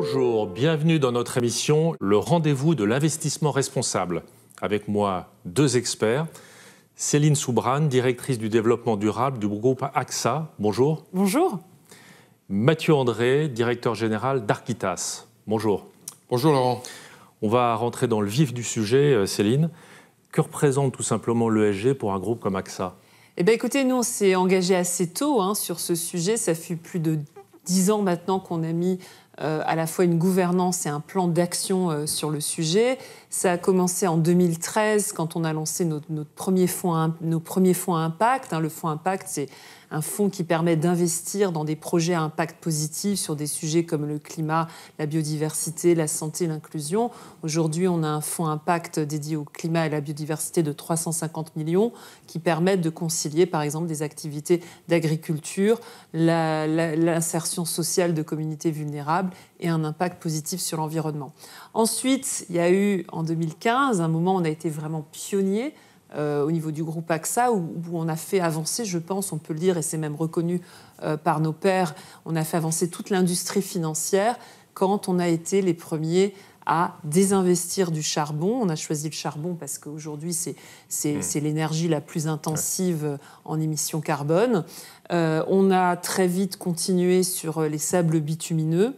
Bonjour, bienvenue dans notre émission Le rendez-vous de l'investissement responsable. Avec moi, deux experts. Céline Soubrane, directrice du développement durable du groupe AXA. Bonjour. Bonjour. Mathieu André, directeur général d'Architas. Bonjour. Bonjour Laurent. On va rentrer dans le vif du sujet, Céline. Que représente tout simplement l'ESG pour un groupe comme AXA ? Eh bien, écoutez, nous, on s'est engagé assez tôt sur ce sujet. Ça fait plus de 10 ans maintenant qu'on a mis à la fois une gouvernance et un plan d'action sur le sujet. Ça a commencé en 2013 quand on a lancé nos premiers fonds à impact. Le fonds impact, c'est un fonds qui permet d'investir dans des projets à impact positif sur des sujets comme le climat, la biodiversité, la santé, l'inclusion. Aujourd'hui, on a un fonds impact dédié au climat et à la biodiversité de 350 millions qui permettent de concilier, par exemple, des activités d'agriculture, l'insertion sociale de communautés vulnérables et un impact positif sur l'environnement. Ensuite, il y a eu, en 2015, un moment où on a été vraiment pionnier au niveau du groupe AXA, où on a fait avancer, je pense, on peut le dire, et c'est même reconnu par nos pairs, on a fait avancer toute l'industrie financière quand on a été les premiers à désinvestir du charbon. On a choisi le charbon parce qu'aujourd'hui, c'est l'énergie la plus intensive en émissions carbone. On a très vite continué sur les sables bitumineux.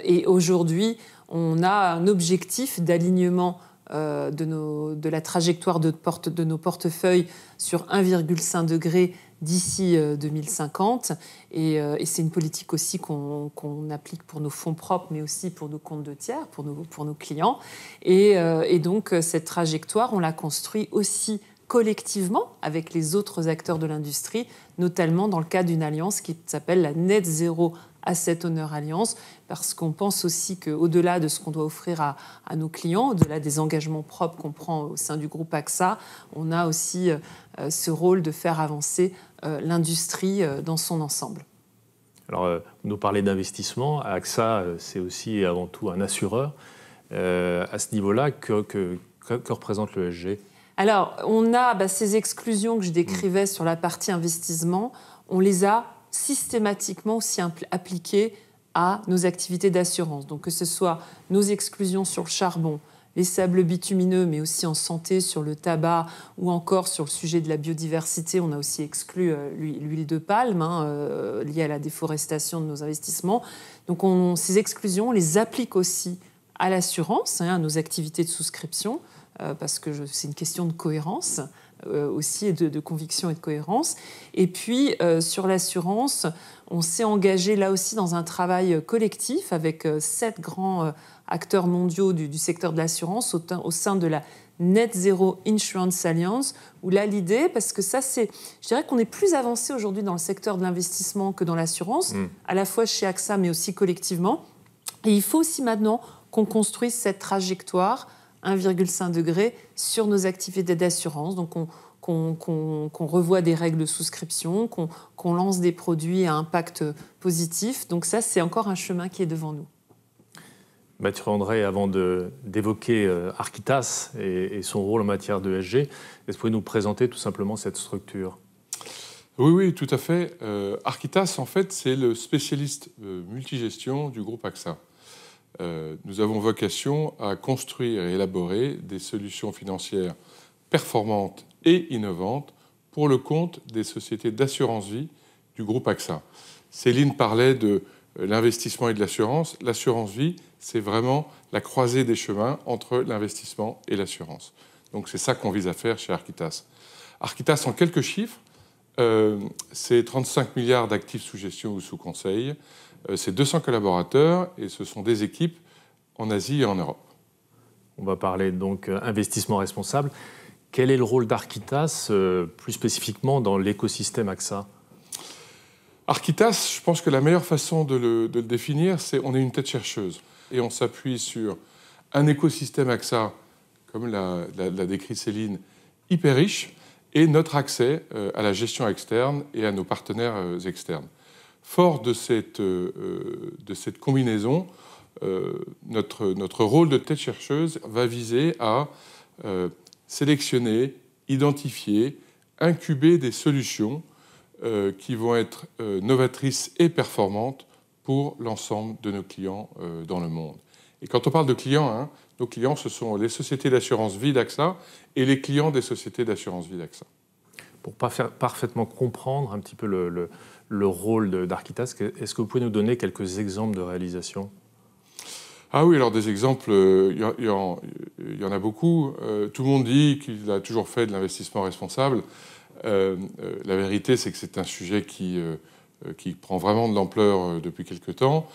Et aujourd'hui, on a un objectif d'alignement de la trajectoire de nos portefeuilles sur 1,5 degré d'ici 2050. Et c'est une politique aussi qu'on applique pour nos fonds propres, mais aussi pour nos comptes de tiers, pour nos clients. Et donc, cette trajectoire, on l'a construit aussi collectivement avec les autres acteurs de l'industrie, notamment dans le cadre d'une alliance qui s'appelle la Net Zero Asset Owner Alliance, parce qu'on pense aussi qu'au-delà de ce qu'on doit offrir à nos clients, au-delà des engagements propres qu'on prend au sein du groupe AXA, on a aussi ce rôle de faire avancer l'industrie dans son ensemble. Alors, vous nous parlez d'investissement. AXA, c'est aussi et avant tout un assureur. À ce niveau-là, que représente l'ESG ? Alors, on a ces exclusions que je décrivais sur la partie investissement, on les a systématiquement aussi appliquées à nos activités d'assurance. Donc, que ce soit nos exclusions sur le charbon, les sables bitumineux, mais aussi en santé sur le tabac ou encore sur le sujet de la biodiversité, on a aussi exclu l'huile de palme liée à la déforestation de nos investissements. Donc, ces exclusions, on les applique aussi à l'assurance, à nos activités de souscription, parce que c'est une question de cohérence aussi, et de conviction et de cohérence. Et puis, sur l'assurance, on s'est engagé là aussi dans un travail collectif avec 7 grands acteurs mondiaux du secteur de l'assurance au sein de la Net Zero Insurance Alliance, où là, l'idée, parce que ça, je dirais qu'on est plus avancé aujourd'hui dans le secteur de l'investissement que dans l'assurance, à la fois chez AXA, mais aussi collectivement. Et il faut aussi maintenant qu'on construise cette trajectoire 1,5 degré sur nos activités d'assurance. Donc, qu'on revoie des règles de souscription, qu'on lance des produits à impact positif. Donc ça, c'est encore un chemin qui est devant nous. Mathieu André, avant d'évoquer Architas et son rôle en matière d'ESG, est-ce que vous pouvez nous présenter tout simplement cette structure ? Oui, tout à fait. Architas, en fait, c'est le spécialiste multigestion du groupe AXA. Nous avons vocation à construire et élaborer des solutions financières performantes et innovantes pour le compte des sociétés d'assurance-vie du groupe AXA. Céline parlait de l'investissement et de l'assurance. L'assurance-vie, c'est vraiment la croisée des chemins entre l'investissement et l'assurance. Donc c'est ça qu'on vise à faire chez Architas. Architas, en quelques chiffres, c'est 35 milliards d'actifs sous gestion ou sous conseil. C'est 200 collaborateurs et ce sont des équipes en Asie et en Europe. On va parler donc investissement responsable. Quel est le rôle d'Architas, plus spécifiquement dans l'écosystème AXA ? Architas, je pense que la meilleure façon de le définir, c'est on est une tête chercheuse. Et on s'appuie sur un écosystème AXA, comme l'a décrit Céline, hyper riche, et notre accès à la gestion externe et à nos partenaires externes. Fort de cette combinaison, notre rôle de tête chercheuse va viser à sélectionner, identifier, incuber des solutions qui vont être novatrices et performantes pour l'ensemble de nos clients dans le monde. Et quand on parle de clients, nos clients, ce sont les sociétés d'assurance vie d'AXA et les clients des sociétés d'assurance vie d'AXA. Pour parfaitement comprendre un petit peu le rôle d'Architas, est-ce que vous pouvez nous donner quelques exemples de réalisation ? Ah oui, alors des exemples, il y en a beaucoup. Tout le monde dit qu'il a toujours fait de l'investissement responsable. La vérité, c'est que c'est un sujet qui prend vraiment de l'ampleur depuis quelque temps.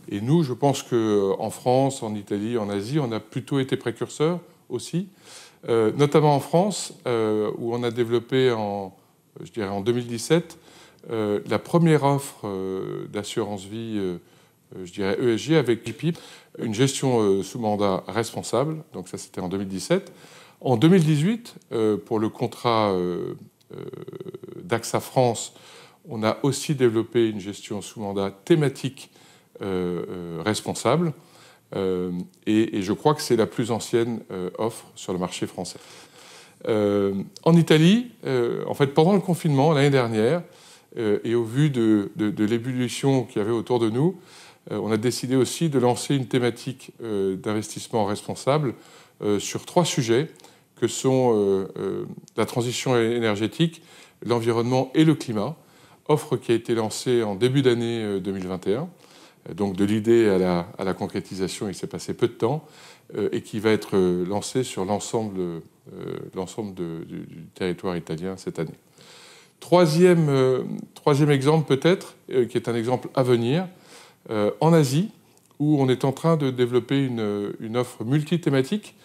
Et nous, je pense qu'en France, en Italie, en Asie, on a plutôt été précurseurs aussi. Notamment en France, où on a développé en 2017 la première offre d'assurance vie, ESG avec JPIP, une gestion sous mandat responsable. Donc ça, c'était en 2017. En 2018, pour le contrat d'AXA France, on a aussi développé une gestion sous mandat thématique responsable. Et je crois que c'est la plus ancienne offre sur le marché français. En Italie, en fait, pendant le confinement l'année dernière, et au vu de l'ébullition qu'il y avait autour de nous, on a décidé aussi de lancer une thématique d'investissement responsable sur 3 sujets que sont la transition énergétique, l'environnement et le climat. Offre qui a été lancée en début d'année 2021. Donc de l'idée à la concrétisation, il s'est passé peu de temps, et qui va être lancé sur l'ensemble du territoire italien cette année. Troisième exemple peut-être, qui est un exemple à venir, en Asie, où on est en train de développer une offre multithématique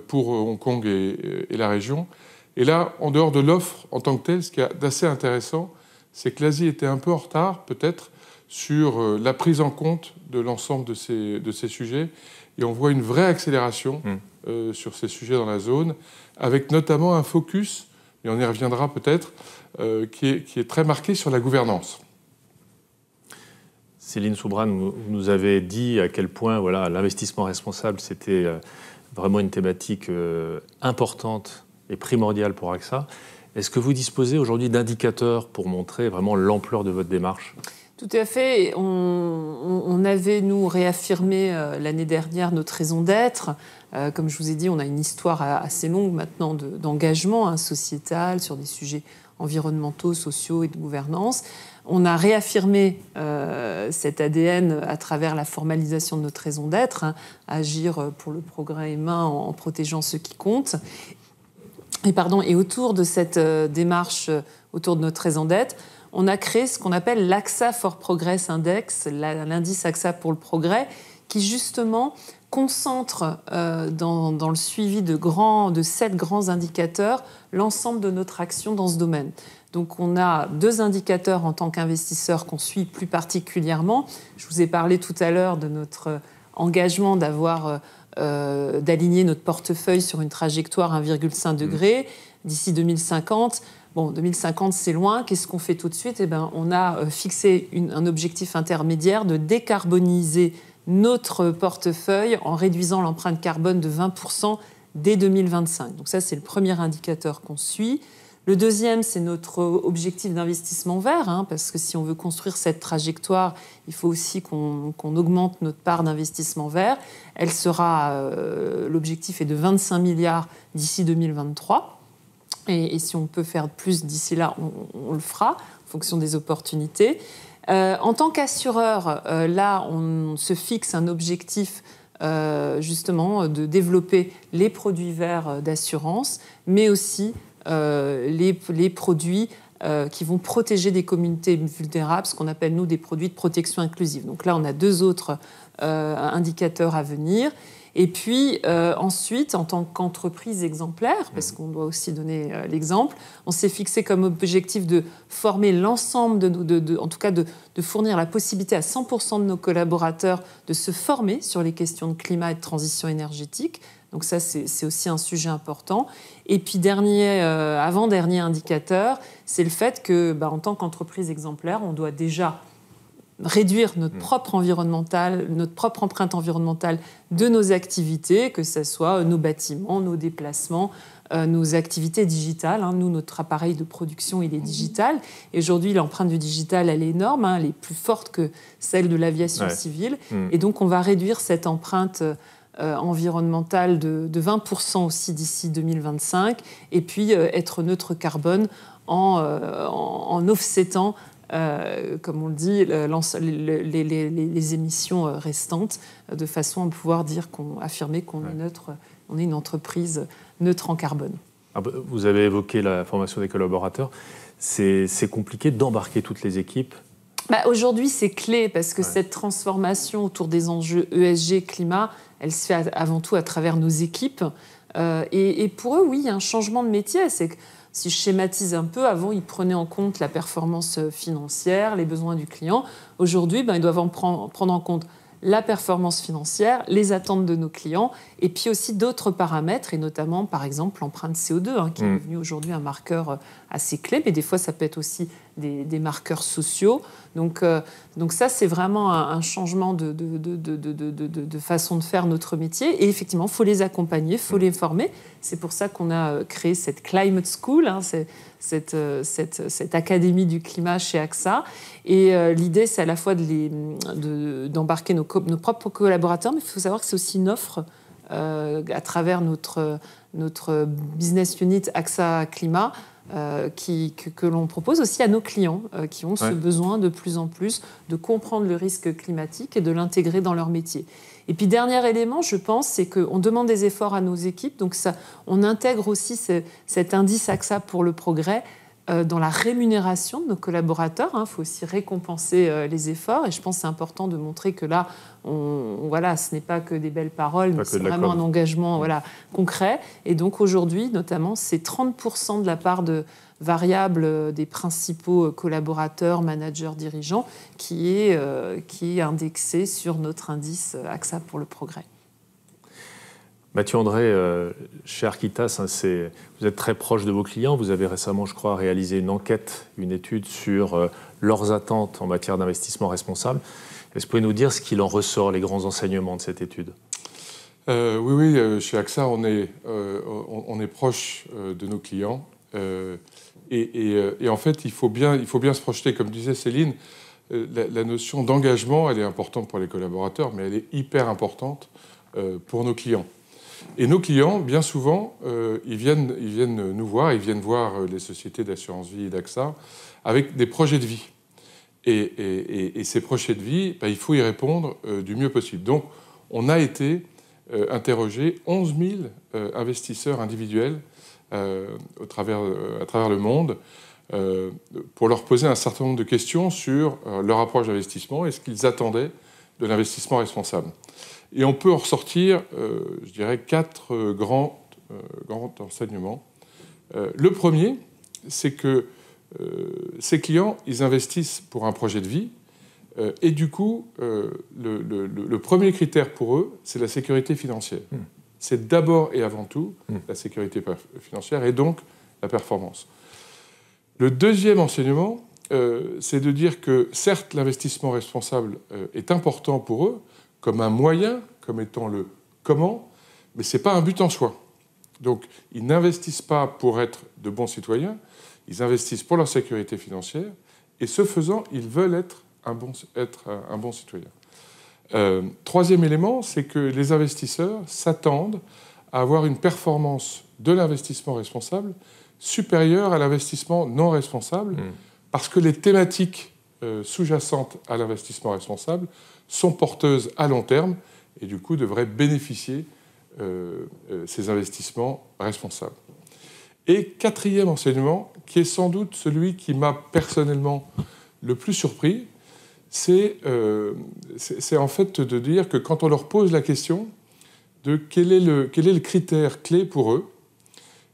pour Hong Kong et la région. Et là, en dehors de l'offre en tant que telle, ce qui est d'assez intéressant, c'est que l'Asie était un peu en retard peut-être sur la prise en compte de l'ensemble de ces sujets. Et on voit une vraie accélération sur ces sujets dans la zone, avec notamment un focus, et on y reviendra peut-être, qui est très marqué sur la gouvernance. Céline Soubrane nous avait dit à quel point l'investissement responsable, c'était vraiment une thématique importante et primordiale pour AXA. Est-ce que vous disposez aujourd'hui d'indicateurs pour montrer vraiment l'ampleur de votre démarche ? Tout à fait. On avait, nous, réaffirmé l'année dernière notre raison d'être. Comme je vous ai dit, on a une histoire assez longue maintenant d'engagement sociétal sur des sujets environnementaux, sociaux et de gouvernance. On a réaffirmé cet ADN à travers la formalisation de notre raison d'être, agir pour le progrès humain en protégeant ceux qui comptent. Et autour de cette démarche, autour de notre raison d'être, on a créé ce qu'on appelle l'AXA for Progress Index, l'indice AXA pour le progrès, qui justement concentre dans le suivi de 7 grands indicateurs l'ensemble de notre action dans ce domaine. Donc on a 2 indicateurs en tant qu'investisseur qu'on suit plus particulièrement. Je vous ai parlé tout à l'heure de notre engagement d'aligner notre portefeuille sur une trajectoire 1,5 degré d'ici 2050. Bon, 2050, c'est loin. Qu'est-ce qu'on fait tout de suite ? On a fixé un objectif intermédiaire de décarboniser notre portefeuille en réduisant l'empreinte carbone de 20% dès 2025. Donc ça, c'est le premier indicateur qu'on suit. Le deuxième, c'est notre objectif d'investissement vert, parce que si on veut construire cette trajectoire, il faut aussi qu'on augmente notre part d'investissement vert. L'objectif est de 25 milliards d'ici 2023. Et si on peut faire plus d'ici là, on le fera, en fonction des opportunités. En tant qu'assureur, là, on se fixe un objectif justement de développer les produits verts d'assurance, mais aussi les produits qui vont protéger des communautés vulnérables, ce qu'on appelle, nous, des produits de protection inclusive. Donc là, on a 2 autres indicateurs à venir. Et puis, ensuite, en tant qu'entreprise exemplaire, parce qu'on doit aussi donner l'exemple, on s'est fixé comme objectif de former l'ensemble, en tout cas de fournir la possibilité à 100% de nos collaborateurs de se former sur les questions de climat et de transition énergétique. Donc ça, c'est aussi un sujet important. Et puis, avant-dernier indicateur, c'est le fait que, en tant qu'entreprise exemplaire, on doit déjà réduire notre propre empreinte environnementale de nos activités, que ce soit nos bâtiments, nos déplacements, nos activités digitales. Nous, notre appareil de production, il est digital. Et aujourd'hui, l'empreinte du digital, elle est énorme. Elle est plus forte que celle de l'aviation civile. Et donc, on va réduire cette empreinte environnementale de 20% aussi d'ici 2025. Et puis, être neutre carbone en offsetant, comme on le dit, les émissions restantes, de façon à pouvoir affirmer qu'on est neutre, on est une entreprise neutre en carbone. Vous avez évoqué la formation des collaborateurs. C'est compliqué d'embarquer toutes les équipes. Aujourd'hui, c'est clé parce que cette transformation autour des enjeux ESG, climat, elle se fait avant tout à travers nos équipes. Et pour eux, oui, il y a un changement de métier. C'est que, si je schématise un peu, avant, ils prenaient en compte la performance financière, les besoins du client. Aujourd'hui, ils doivent prendre en compte la performance financière, les attentes de nos clients, et puis aussi d'autres paramètres, et notamment, par exemple, l'empreinte CO2, qui est devenue aujourd'hui un marqueur assez clé, mais des fois, ça peut être aussi des marqueurs sociaux. Donc ça, c'est vraiment un changement de façon de faire notre métier. Et effectivement, il faut les accompagner, il faut les former. C'est pour ça qu'on a créé cette Climate School, cette académie du climat chez AXA. Et l'idée, c'est à la fois d'embarquer nos propres collaborateurs, mais il faut savoir que c'est aussi une offre à travers notre business unit AXA Climat, que l'on propose aussi à nos clients qui ont ce besoin de plus en plus de comprendre le risque climatique et de l'intégrer dans leur métier. Et puis, dernier élément, je pense, c'est qu'on demande des efforts à nos équipes. Donc, on intègre aussi cet indice AXA pour le progrès dans la rémunération de nos collaborateurs. Il faut aussi récompenser les efforts. Et je pense que c'est important de montrer que là, ce n'est pas que des belles paroles, mais c'est vraiment un engagement concret. Et donc aujourd'hui, notamment, c'est 30% de la part de variable des principaux collaborateurs, managers, dirigeants, qui est indexé sur notre indice AXA pour le progrès. Mathieu André, chez Architas, vous êtes très proche de vos clients. Vous avez récemment, je crois, réalisé une étude sur leurs attentes en matière d'investissement responsable. Est-ce que vous pouvez nous dire ce qu'il en ressort, les grands enseignements de cette étude ? Oui, chez AXA, on est proche de nos clients. Et en fait, il faut bien se projeter. Comme disait Céline, la notion d'engagement, elle est importante pour les collaborateurs, mais elle est hyper importante pour nos clients. Et nos clients, bien souvent, ils viennent nous voir, ils viennent voir les sociétés d'assurance vie et d'AXA avec des projets de vie. Et ces projets de vie, il faut y répondre du mieux possible. Donc, on a été interroger 11 000 investisseurs individuels à travers le monde pour leur poser un certain nombre de questions sur leur approche d'investissement et ce qu'ils attendaient de l'investissement responsable. Et on peut en ressortir, je dirais, 4 grands enseignements. Le premier, c'est que ces clients, ils investissent pour un projet de vie. Et du coup, le premier critère pour eux, c'est la sécurité financière. C'est d'abord et avant tout la sécurité financière et donc la performance. Le deuxième enseignement, c'est de dire que certes, l'investissement responsable est important pour eux, comme un moyen, comme étant le comment, mais ce n'est pas un but en soi. Donc, ils n'investissent pas pour être de bons citoyens, ils investissent pour leur sécurité financière, et ce faisant, ils veulent être un bon citoyen. Troisième élément, c'est que les investisseurs s'attendent à avoir une performance de l'investissement responsable supérieure à l'investissement non responsable, parce que les thématiques sous-jacentes à l'investissement responsable sont porteuses à long terme et du coup devraient bénéficier ces investissements responsables. Et quatrième enseignement, qui est sans doute celui qui m'a personnellement le plus surpris, c'est en fait de dire que quand on leur pose la question de quel est le critère clé pour eux,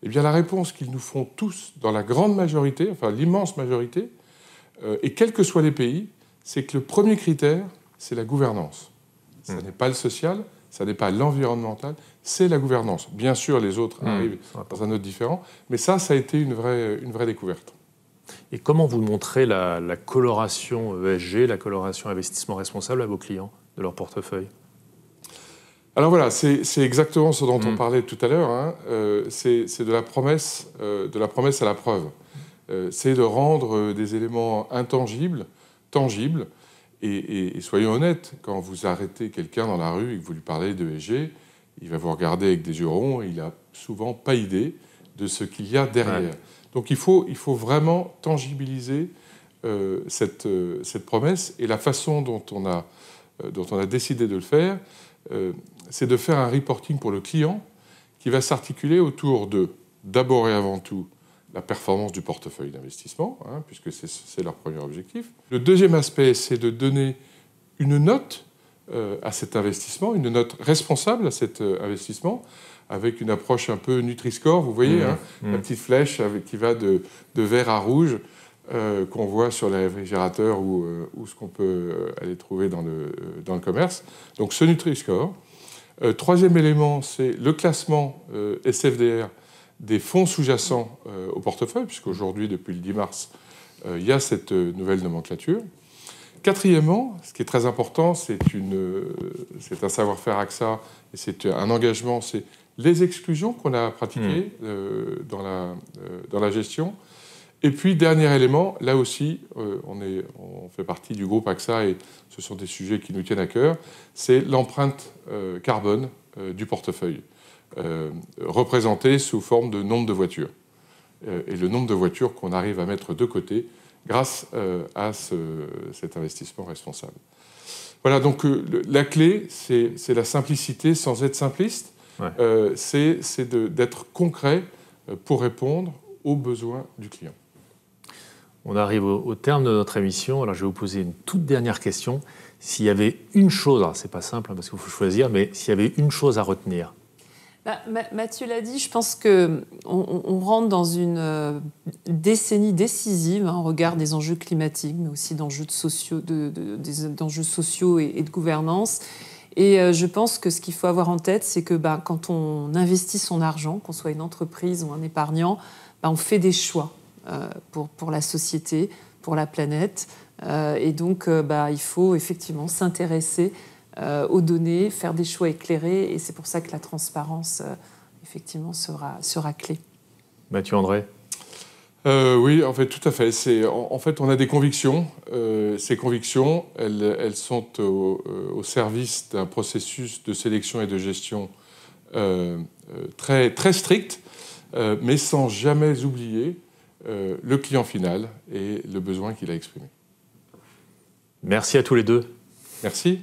eh bien la réponse qu'ils nous font tous dans la grande majorité, enfin l'immense majorité, et quels que soient les pays, c'est que le premier critère, c'est la gouvernance. Ça n'est pas le social, ça n'est pas l'environnemental, c'est la gouvernance. Bien sûr, les autres arrivent dans un autre différent, mais ça a été une vraie découverte. Et comment vous montrez la coloration ESG, la coloration investissement responsable à vos clients de leur portefeuille ? Alors voilà, c'est exactement ce dont on parlait tout à l'heure. Hein. C'est de la promesse à la preuve. C'est de rendre des éléments intangibles, tangibles. Et soyons honnêtes, quand vous arrêtez quelqu'un dans la rue et que vous lui parlez d'ESG, il va vous regarder avec des yeux ronds et il n'a souvent pas idée de ce qu'il y a derrière. Ouais. Donc il faut vraiment tangibiliser cette promesse. Et la façon dont on a décidé de le faire, c'est de faire un reporting pour le client qui va s'articuler autour de, d'abord et avant tout, la performance du portefeuille d'investissement, hein, puisque c'est leur premier objectif. Le deuxième aspect, c'est de donner une note à cet investissement, une note responsable à cet investissement, avec une approche un peu Nutri-Score, vous voyez, la petite flèche qui va de vert à rouge, qu'on voit sur les réfrigérateurs ou ce qu'on peut aller trouver dans le commerce. Donc ce Nutri-Score. Troisième élément, c'est le classement SFDR des fonds sous-jacents au portefeuille, puisqu'aujourd'hui, depuis le 10 mars, il y a cette nouvelle nomenclature. Quatrièmement, ce qui est très important, c'est un savoir-faire AXA, et c'est un engagement, c'est les exclusions qu'on a pratiquées dans la gestion. Et puis, dernier élément, là aussi, on fait partie du groupe AXA, et ce sont des sujets qui nous tiennent à cœur, c'est l'empreinte carbone du portefeuille. Représenté sous forme de nombre de voitures. Et le nombre de voitures qu'on arrive à mettre de côté grâce à cet investissement responsable. Voilà, donc la clé, c'est la simplicité sans être simpliste. Ouais. C'est d'être concret pour répondre aux besoins du client. On arrive au terme de notre émission. Alors, je vais vous poser une toute dernière question. S'il y avait une chose, alors c'est pas simple hein, parce qu'il faut choisir, mais s'il y avait une chose à retenir. Mathieu l'a dit, je pense qu'on rentre dans une décennie décisive au regard des enjeux climatiques, mais aussi d'enjeux sociaux et de gouvernance. Et je pense que ce qu'il faut avoir en tête, c'est que quand on investit son argent, qu'on soit une entreprise ou un épargnant, on fait des choix pour la société, pour la planète. Et donc, il faut effectivement s'intéresser aux données, faire des choix éclairés, et c'est pour ça que la transparence, effectivement, sera clé. Mathieu André. Oui, en fait, tout à fait. En fait, on a des convictions. Ces convictions, elles sont au service d'un processus de sélection et de gestion très, très strict, mais sans jamais oublier le client final et le besoin qu'il a exprimé. Merci à tous les deux. Merci.